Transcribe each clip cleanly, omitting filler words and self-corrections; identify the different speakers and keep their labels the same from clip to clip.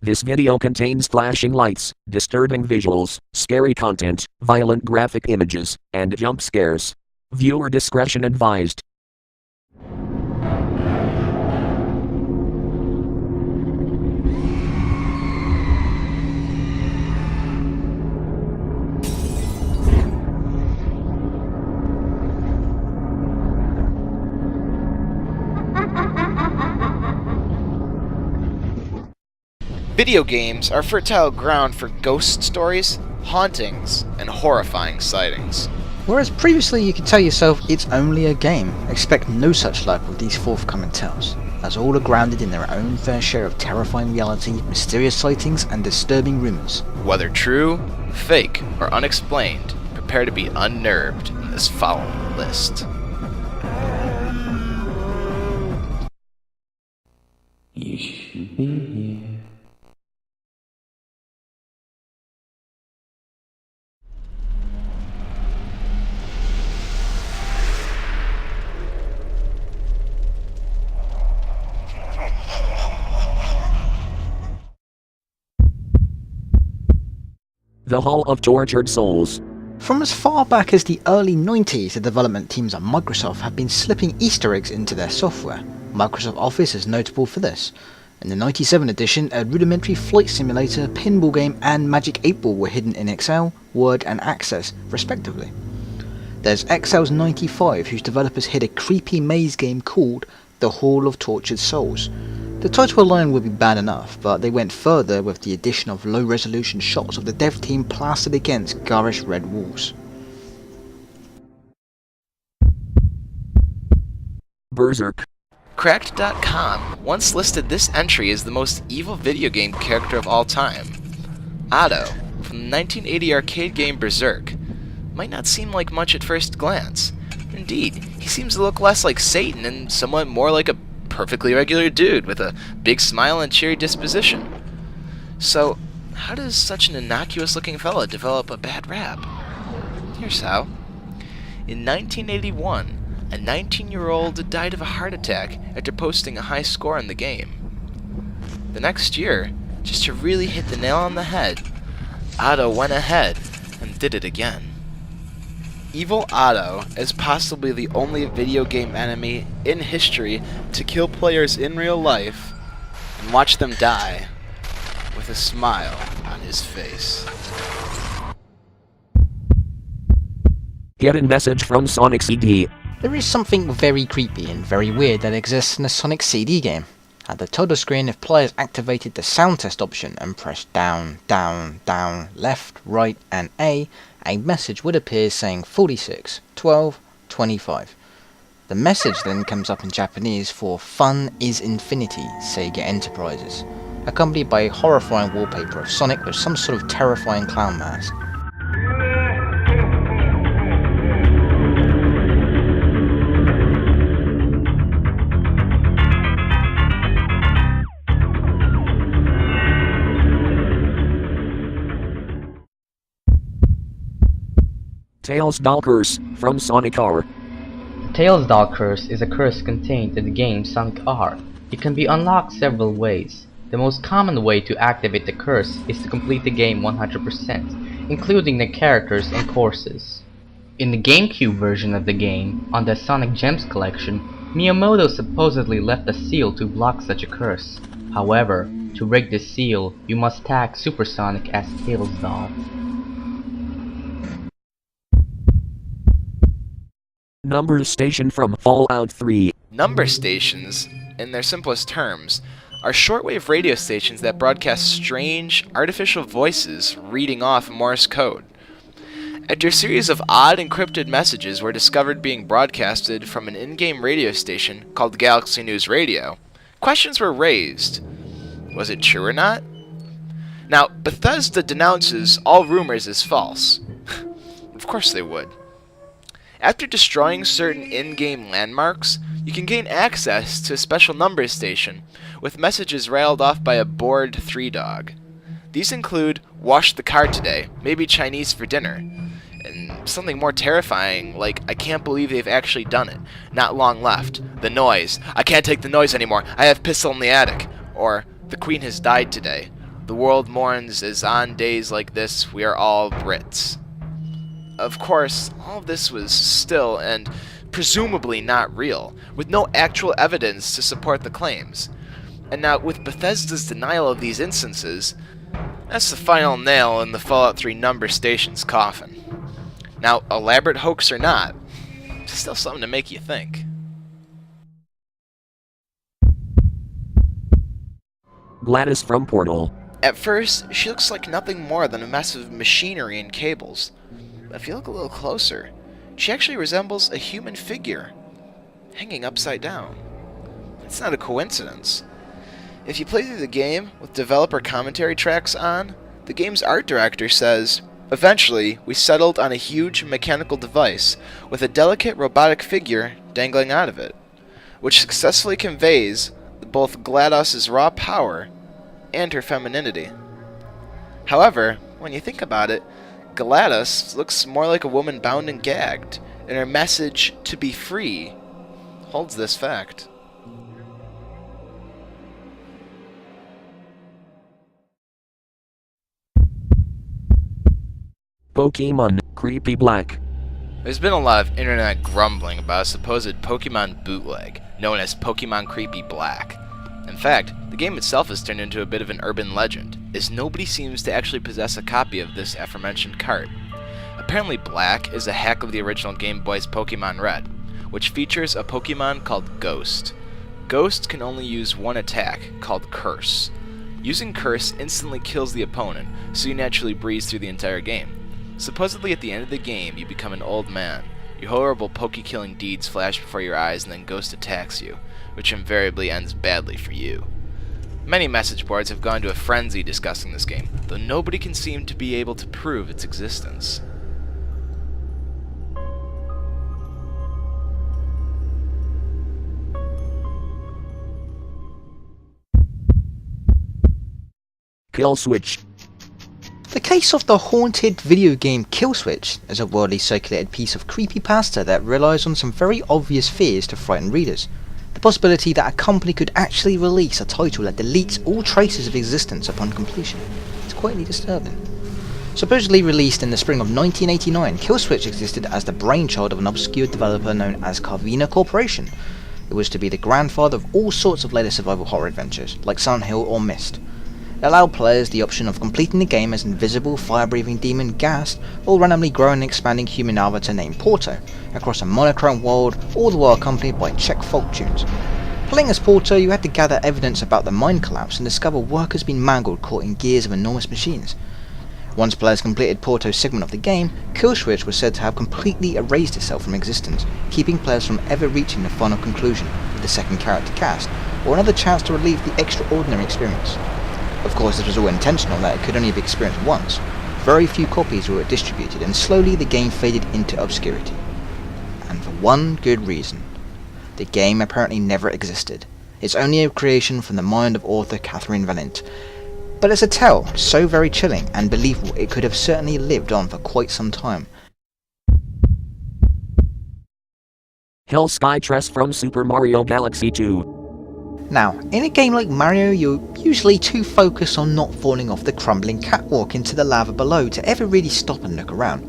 Speaker 1: This video contains flashing lights, disturbing visuals, scary content, violent graphic images, and jump scares. Viewer discretion advised.
Speaker 2: Video games are fertile ground for ghost stories, hauntings, and horrifying sightings.
Speaker 3: Whereas previously you could tell yourself it's only a game, expect no such luck with these forthcoming tales, as all are grounded in their own fair share of terrifying reality, mysterious sightings, and disturbing rumours.
Speaker 2: Whether true, fake, or unexplained, prepare to be unnerved in this following list.
Speaker 4: You should be here.
Speaker 1: The Hall of Tortured Souls.
Speaker 3: From as far back as the early 90s, the development teams at Microsoft have been slipping Easter eggs into their software. Microsoft Office is notable for this. In the 97 edition, a rudimentary flight simulator, pinball game, and Magic 8-Ball were hidden in Excel, Word, and Access, respectively. There's Excel's 95, whose developers hid a creepy maze game called The Hall of Tortured Souls. The title alone would be bad enough, but they went further with the addition of low-resolution shots of the dev team plastered against garish red walls.
Speaker 1: Berserk.
Speaker 2: Cracked.com once listed this entry as the most evil video game character of all time. Otto, from the 1980 arcade game Berserk, might not seem like much at first glance. Indeed, he seems to look less like Satan and somewhat more like a perfectly regular dude with a big smile and cheery disposition. So, how does such an innocuous-looking fella develop a bad rap? Here's how. In 1981, a 19-year-old died of a heart attack after posting a high score in the game. The next year, just to really hit the nail on the head, Otto went ahead and did it again. Evil Otto is possibly the only video game enemy in history to kill players in real life and watch them die with a smile on his face.
Speaker 1: Get a message from Sonic CD.
Speaker 3: There is something very creepy and very weird that exists in a Sonic CD game. At the title screen, if players activated the sound test option and pressed down, down, down, left, right, and A message would appear saying 46, 12, 25. The message then comes up in Japanese for Fun is Infinity, Sega Enterprises, accompanied by a horrifying wallpaper of Sonic with some sort of terrifying clown mask.
Speaker 1: Tails Doll Curse from Sonic R.
Speaker 5: Tails Doll Curse is a curse contained in the game Sonic R. It can be unlocked several ways. The most common way to activate the curse is to complete the game 100%, including the characters and courses. In the GameCube version of the game, on the Sonic Gems collection, Miyamoto supposedly left a seal to block such a curse. However, to rig this seal, you must tag Super Sonic as Tails Doll.
Speaker 1: Number Station from Fallout 3.
Speaker 2: Number stations, in their simplest terms, are shortwave radio stations that broadcast strange, artificial voices reading off Morse code. After a series of odd encrypted messages were discovered being broadcasted from an in-game radio station called Galaxy News Radio, questions were raised. Was it true or not? Now, Bethesda denounces all rumors as false. Of course they would. After destroying certain in-game landmarks, you can gain access to a special number station with messages railed off by a bored 3-dog. These include, "Wash the car today, maybe Chinese for dinner," and something more terrifying like, "I can't believe they've actually done it, not long left, the noise, I can't take the noise anymore, I have pistol in the attic," or "The Queen has died today," The world mourns as on days like this we are all Brits. Of course, all of this was still and presumably not real, with no actual evidence to support the claims. And now, with Bethesda's denial of these instances, that's the final nail in the Fallout 3 number station's coffin. Now, elaborate hoax or not, it's still something to make you think.
Speaker 1: Gladys from Portal.
Speaker 2: At first, she looks like nothing more than a mess of machinery and cables. But if you look a little closer, she actually resembles a human figure, hanging upside down. It's not a coincidence. If you play through the game with developer commentary tracks on, the game's art director says, "Eventually, we settled on a huge mechanical device with a delicate robotic figure dangling out of it, which successfully conveys both GLaDOS's raw power and her femininity." However, when you think about it, GLaDOS looks more like a woman bound and gagged, and her message, to be free, holds this fact.
Speaker 1: Pokemon Creepy Black.
Speaker 2: There's been a lot of internet grumbling about a supposed Pokemon bootleg, known as Pokemon Creepy Black. In fact, the game itself has turned into a bit of an urban legend, as nobody seems to actually possess a copy of this aforementioned cart. Apparently Black is a hack of the original Game Boy's Pokemon Red, which features a Pokemon called Ghost. Ghost can only use one attack, called Curse. Using Curse instantly kills the opponent, so you naturally breeze through the entire game. Supposedly at the end of the game, you become an old man. Your horrible poke-killing deeds flash before your eyes, and then Ghost attacks you, which invariably ends badly for you. Many message boards have gone to a frenzy discussing this game, though nobody can seem to be able to prove its existence.
Speaker 1: Kill Switch.
Speaker 3: The case of the haunted video game Kill Switch is a widely circulated piece of creepypasta that relies on some very obvious fears to frighten readers. The possibility that a company could actually release a title that deletes all traces of existence upon completion. It's quite disturbing. Supposedly released in the spring of 1989, Kill Switch existed as the brainchild of an obscure developer known as Carvina Corporation. It was to be the grandfather of all sorts of later survival horror adventures, like Silent Hill or Myst. It allowed players the option of completing the game as an invisible, fire-breathing demon Ghast, or randomly growing and expanding human avatar named Porto, across a monochrome world, all the while accompanied by Czech folk tunes. Playing as Porto, you had to gather evidence about the mine collapse and discover workers being mangled caught in gears of enormous machines. Once players completed Porto's segment of the game, Kill Switch was said to have completely erased itself from existence, keeping players from ever reaching the final conclusion with the second character cast, or another chance to relive the extraordinary experience. Of course, this was all intentional, that it could only be experienced once. Very few copies were distributed, and slowly the game faded into obscurity. And for one good reason. The game apparently never existed. It's only a creation from the mind of author Catherine Valent. But it's a tale so very chilling and believable it could have certainly lived on for quite some time.
Speaker 1: Hell Skytress from Super Mario Galaxy 2.
Speaker 3: Now, in a game like Mario, you're usually too focused on not falling off the crumbling catwalk into the lava below to ever really stop and look around.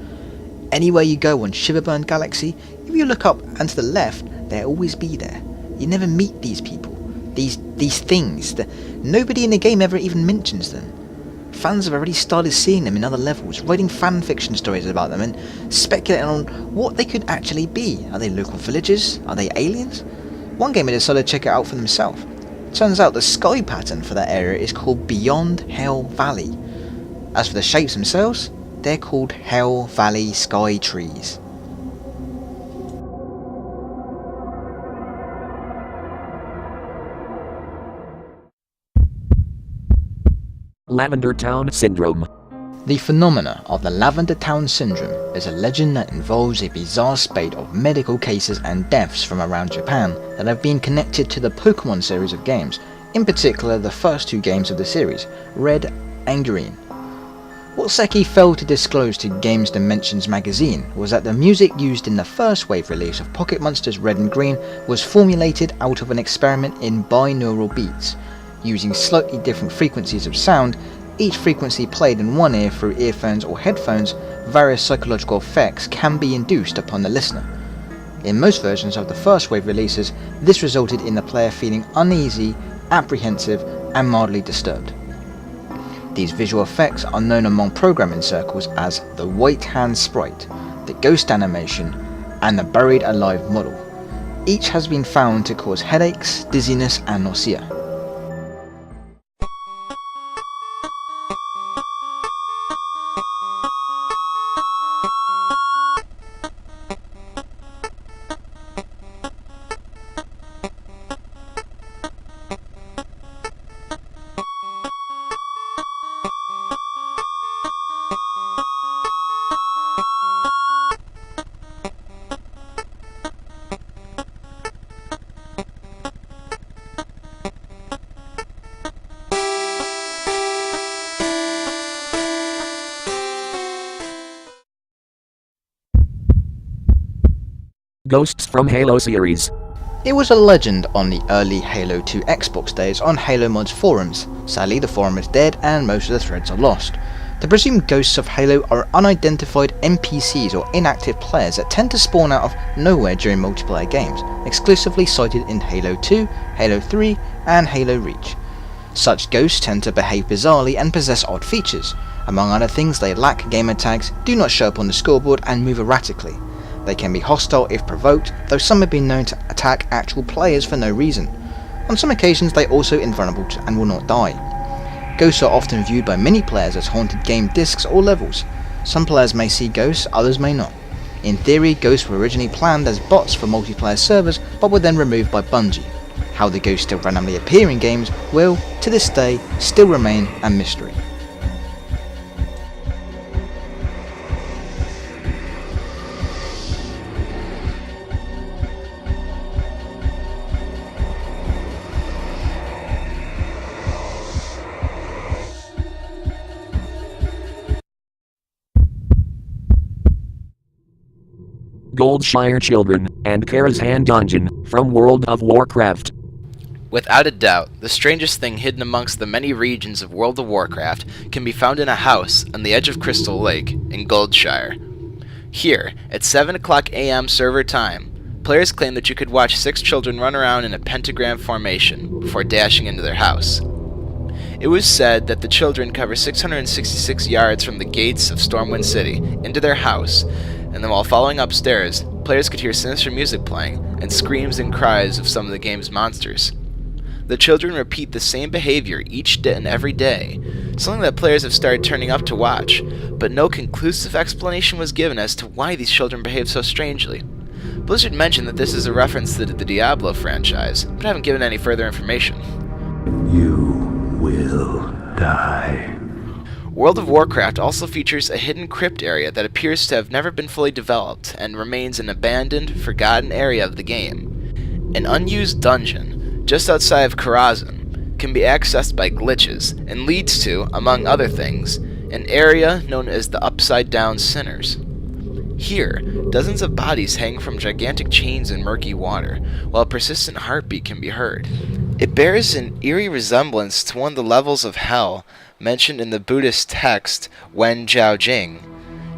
Speaker 3: Anywhere you go on Shiverburned Galaxy, if you look up and to the left, they'll always be there. You never meet these people, these things. Nobody in the game ever even mentions them. Fans have already started seeing them in other levels, writing fanfiction stories about them and speculating on what they could actually be. Are they local villagers? Are they aliens? One gamer decided to check it out for themselves. Turns out the sky pattern for that area is called Beyond Hell Valley. As for the shapes themselves, they're called Hell Valley Sky Trees.
Speaker 1: Lavender Town Syndrome.
Speaker 3: The phenomena of the Lavender Town Syndrome is a legend that involves a bizarre spate of medical cases and deaths from around Japan that have been connected to the Pokemon series of games, in particular the first two games of the series, Red and Green. What Seki failed to disclose to Games Dimensions magazine was that the music used in the first wave release of Pocket Monsters Red and Green was formulated out of an experiment in binaural beats, using slightly different frequencies of sound each frequency played in one ear through earphones or headphones, various psychological effects can be induced upon the listener. In most versions of the first wave releases, this resulted in the player feeling uneasy, apprehensive, and mildly disturbed. These visual effects are known among programming circles as the white hand sprite, the ghost animation, and the buried alive model. Each has been found to cause headaches, dizziness, and nausea.
Speaker 1: Ghosts from Halo series.
Speaker 3: It was a legend on the early Halo 2 Xbox days on Halo Mod's forums. Sadly, the forum is dead and most of the threads are lost. The presumed ghosts of Halo are unidentified NPCs or inactive players that tend to spawn out of nowhere during multiplayer games, exclusively sighted in Halo 2, Halo 3, and Halo Reach. Such ghosts tend to behave bizarrely and possess odd features. Among other things, they lack gamer tags, do not show up on the scoreboard, and move erratically. They can be hostile if provoked, though some have been known to attack actual players for no reason. On some occasions they are also invulnerable and will not die. Ghosts are often viewed by many players as haunted game discs or levels. Some players may see ghosts, others may not. In theory, ghosts were originally planned as bots for multiplayer servers, but were then removed by Bungie. How the ghosts still randomly appear in games will, to this day, still remain a mystery.
Speaker 1: Goldshire Children, and Kara's Hand Dungeon, from World of Warcraft.
Speaker 2: Without a doubt, the strangest thing hidden amongst the many regions of World of Warcraft can be found in a house on the edge of Crystal Lake in Goldshire. Here, at 7 a.m. server time, players claim that you could watch 6 children run around in a pentagram formation before dashing into their house. It was said that the children cover 666 yards from the gates of Stormwind City into their house, and then while following upstairs, players could hear sinister music playing and screams and cries of some of the game's monsters. The children repeat the same behavior each day and every day, something that players have started turning up to watch, but no conclusive explanation was given as to why these children behave so strangely. Blizzard mentioned that this is a reference to the Diablo franchise, but haven't given any further information.
Speaker 4: You will die.
Speaker 2: World of Warcraft also features a hidden crypt area that appears to have never been fully developed and remains an abandoned, forgotten area of the game. An unused dungeon, just outside of Karazhan, can be accessed by glitches and leads to, among other things, an area known as the Upside Down Sinners. Here, dozens of bodies hang from gigantic chains in murky water, while a persistent heartbeat can be heard. It bears an eerie resemblance to one of the levels of hell mentioned in the Buddhist text Wen Jiao Jing.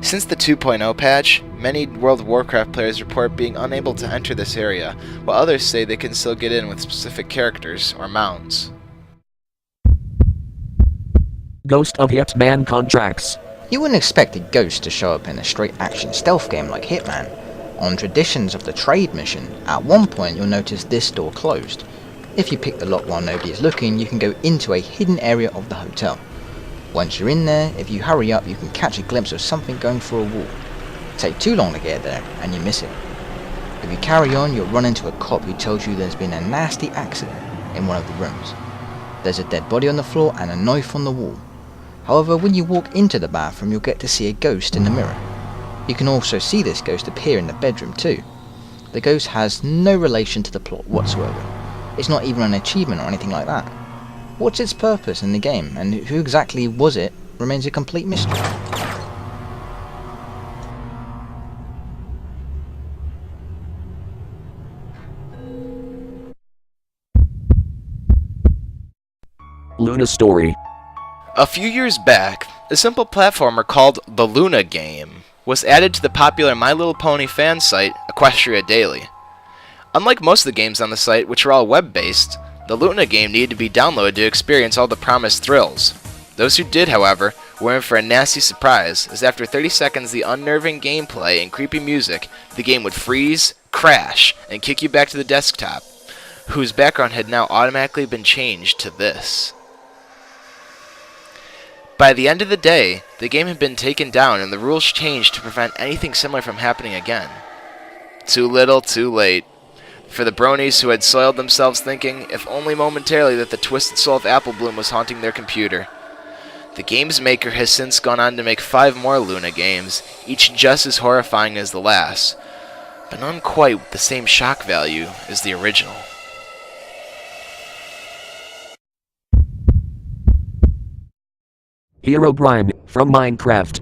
Speaker 2: Since the 2.0 patch, many World of Warcraft players report being unable to enter this area, while others say they can still get in with specific characters or mounts.
Speaker 1: Ghost of Hitman contracts.
Speaker 3: You wouldn't expect a ghost to show up in a straight action stealth game like Hitman. On Traditions of the Trade mission, at one point you'll notice this door closed. If you pick the lock while nobody is looking, you can go into a hidden area of the hotel. Once you're in there, if you hurry up, you can catch a glimpse of something going through a wall. Take too long to get there, and you miss it. If you carry on, you'll run into a cop who tells you there's been a nasty accident in one of the rooms. There's a dead body on the floor and a knife on the wall. However, when you walk into the bathroom, you'll get to see a ghost in the mirror. You can also see this ghost appear in the bedroom too. The ghost has no relation to the plot whatsoever. It's not even an achievement or anything like that. What's its purpose in the game, and who exactly was it, remains a complete mystery.
Speaker 1: Luna Story.
Speaker 2: A few years back, a simple platformer called the Luna game was added to the popular My Little Pony fan site, Equestria Daily. Unlike most of the games on the site, which are all web-based, the Luna game needed to be downloaded to experience all the promised thrills. Those who did, however, were in for a nasty surprise, as after 30 seconds the unnerving gameplay and creepy music, the game would freeze, crash, and kick you back to the desktop, whose background had now automatically been changed to this. By the end of the day, the game had been taken down and the rules changed to prevent anything similar from happening again. Too little, too late. For the bronies who had soiled themselves thinking, if only momentarily, that the twisted soul of Apple Bloom was haunting their computer. The game's maker has since gone on to make 5 more Luna games, each just as horrifying as the last, but none quite with the same shock value as the original.
Speaker 1: Herobrine from Minecraft.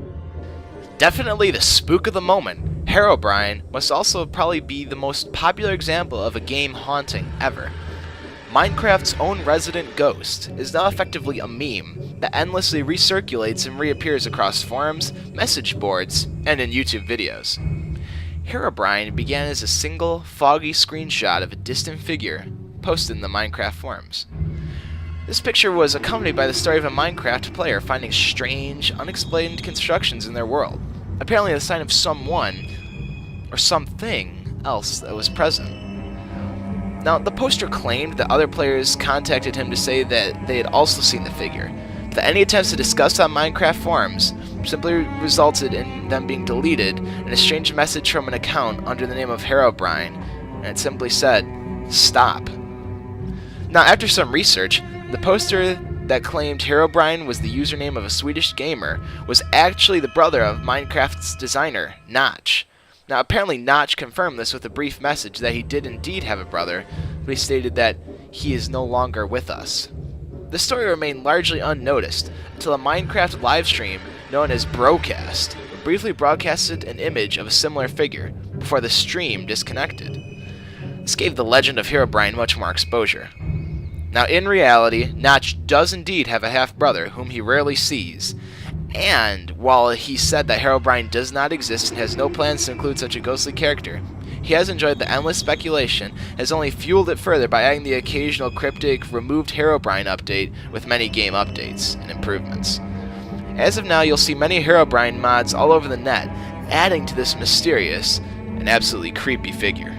Speaker 2: Definitely the spook of the moment, Herobrine must also probably be the most popular example of a game haunting ever. Minecraft's own resident ghost is now effectively a meme that endlessly recirculates and reappears across forums, message boards, and in YouTube videos. Herobrine began as a single, foggy screenshot of a distant figure posted in the Minecraft forums. This picture was accompanied by the story of a Minecraft player finding strange, unexplained constructions in their world, apparently a sign of someone or something else that was present. Now, the poster claimed that other players contacted him to say that they had also seen the figure, but that any attempts to discuss on Minecraft forums simply resulted in them being deleted and a strange message from an account under the name of Herobrine, and it simply said, "Stop." Now, after some research, the poster that claimed Herobrine was the username of a Swedish gamer was actually the brother of Minecraft's designer, Notch. Now, apparently Notch confirmed this with a brief message that he did indeed have a brother, but he stated that he is no longer with us. The story remained largely unnoticed until a Minecraft livestream known as Broadcast briefly broadcasted an image of a similar figure before the stream disconnected. This gave the legend of Herobrine much more exposure. Now, in reality, Notch does indeed have a half-brother whom he rarely sees, and while he said that Herobrine does not exist and has no plans to include such a ghostly character, he has enjoyed the endless speculation and has only fueled it further by adding the occasional cryptic removed Herobrine update with many game updates and improvements. As of now, you'll see many Herobrine mods all over the net, adding to this mysterious and absolutely creepy figure.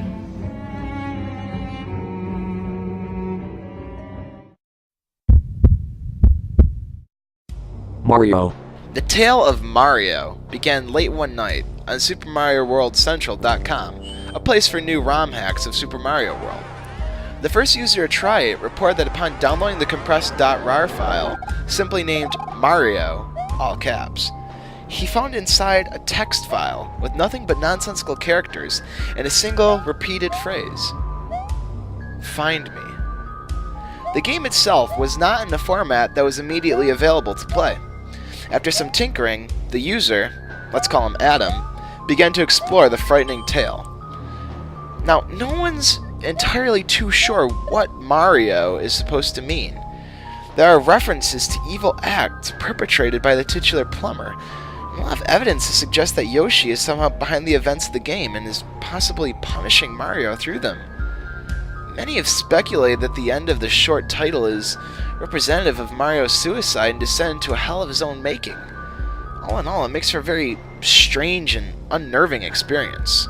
Speaker 1: Mario.
Speaker 2: The tale of Mario began late one night on SuperMarioWorldCentral.com, a place for new ROM hacks of Super Mario World. The first user to try it reported that upon downloading the compressed .rar file, simply named Mario, all caps, he found inside a text file with nothing but nonsensical characters and a single repeated phrase: "Find me." The game itself was not in a format that was immediately available to play. After some tinkering, the user, let's call him Adam, began to explore the frightening tale. Now, no one's entirely too sure what Mario is supposed to mean. There are references to evil acts perpetrated by the titular plumber, and we'll have evidence to suggest that Yoshi is somehow behind the events of the game and is possibly punishing Mario through them. Many have speculated that the end of the short title is representative of Mario's suicide and descent into a hell of his own making. All in all, it makes for a very strange and unnerving experience.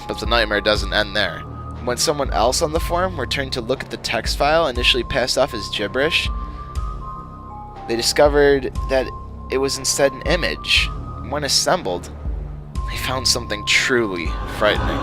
Speaker 2: But the nightmare doesn't end there. When someone else on the forum returned to look at the text file initially passed off as gibberish, they discovered that it was instead an image. When assembled, they found something truly frightening.